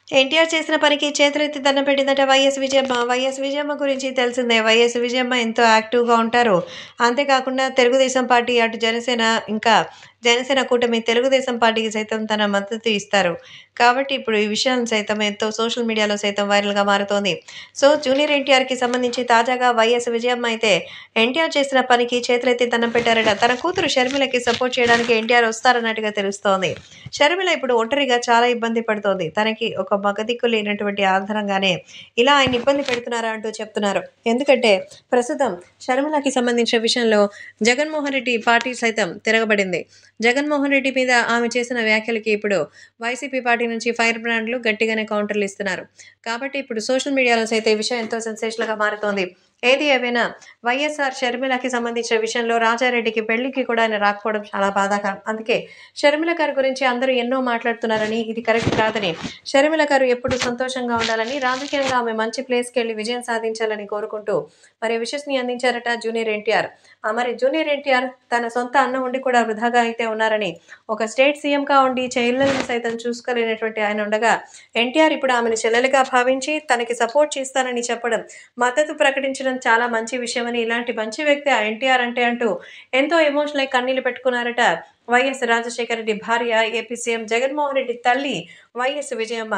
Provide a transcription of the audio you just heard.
ఎన్టీఆర్ చేసిన పనికి చేతులెత్తి దండం పెట్టిందట వైఎస్ విజయమ్మ. వైఎస్ విజయమ్మ గురించి తెలిసిందే. వైఎస్ విజయమ్మ ఎంతో యాక్టివ్‌గా ఉంటారు. అంతేకాకుండా తెలుగుదేశం పార్టీ అటు జనసేన ఇంకా జనసేన కూటమి తెలుగుదేశం పార్టీకి సైతం తన మద్దతు ఇస్తారు. కాబట్టి ఇప్పుడు ఈ విషయం సైతం ఎంతో సోషల్ మీడియాలో సైతం వైరల్‌గా మారుతోంది. సో, జూనియర్ ఎన్టీఆర్‌కి సంబంధించి తాజాగా వైఎస్ విజయమ్మ అయితే ఎన్టీఆర్ చేసిన పనికి చేతులెత్తి దండం పెట్టారట. తన కూతురు షర్మిలకి సపోర్ట్ చేయడానికి ఎన్టీఆర్ వస్తారన్నట్టుగా తెలుస్తోంది. షర్మిల ఇప్పుడు ఒంటరిగా చాలా ఇబ్బంది పడుతోంది. తనకి ఒక మగదిక్కు లేనటువంటి ఆధారంగానే ఇలా ఆయన ఇబ్బంది పెడుతున్నారా అంటూ చెప్తున్నారు. ఎందుకంటే ప్రస్తుతం షర్మిలకి సంబంధించిన విషయంలో జగన్మోహన్ రెడ్డి పార్టీ సైతం తిరగబడింది. జగన్మోహన్ రెడ్డి మీద ఆమె చేసిన వ్యాఖ్యలకి ఇప్పుడు వైసీపీ పార్టీ నుంచి ఫైర్ బ్రాండ్లు గట్టిగానే కౌంటర్లు ఇస్తున్నారు. కాబట్టి ఇప్పుడు సోషల్ మీడియాలో సైతం ఈ విషయం ఎంతో సెన్సేషనల్‌గా మారుతోంది. ఏది ఏమైనా వైఎస్ఆర్ షర్మిలకి సంబంధించిన విషయంలో రాజారెడ్డికి పెళ్లికి కూడా ఆయన రాకపోవడం చాలా బాధాకరం. అందుకే షర్మిల గారి గురించి అందరూ ఎన్నో మాట్లాడుతున్నారని, ఇది కరెక్ట్ కాదని, షర్మిల గారు ఎప్పుడూ సంతోషంగా ఉండాలని, రాజకీయంగా ఆమె మంచి ప్లేస్‌కెళ్లి విజయం సాధించాలని కోరుకుంటూ మరి విషెస్‌ని అందించారట జూనియర్ ఎన్టీఆర్. మరి జూనియర్ ఎన్టీఆర్ తన సొంత అన్న ఉండి కూడా వృధాగా అయితే ఉన్నారని, ఒక స్టేట్ సీఎంగా ఉండి చెల్లెల్ని సైతం చూసుకోలేనటువంటి ఆయన ఉండగా, ఎన్టీఆర్ ఇప్పుడు ఆమెను చెల్లెలుగా భావించి తనకి సపోర్ట్ చేస్తానని చెప్పడం, మద్దతు ప్రకటించడం చాలా మంచి విషయమని, ఇలాంటి మంచి వ్యక్తి ఆ ఎన్టీఆర్ అంటే అంటూ ఎంతో ఎమోషనల్ అయి కన్నీళ్లు పెట్టుకున్నారట వైఎస్ రాజశేఖర రెడ్డి భార్య, ఏపీ సీఎం జగన్మోహన్ రెడ్డి తల్లి వైఎస్ విజయమ్మ.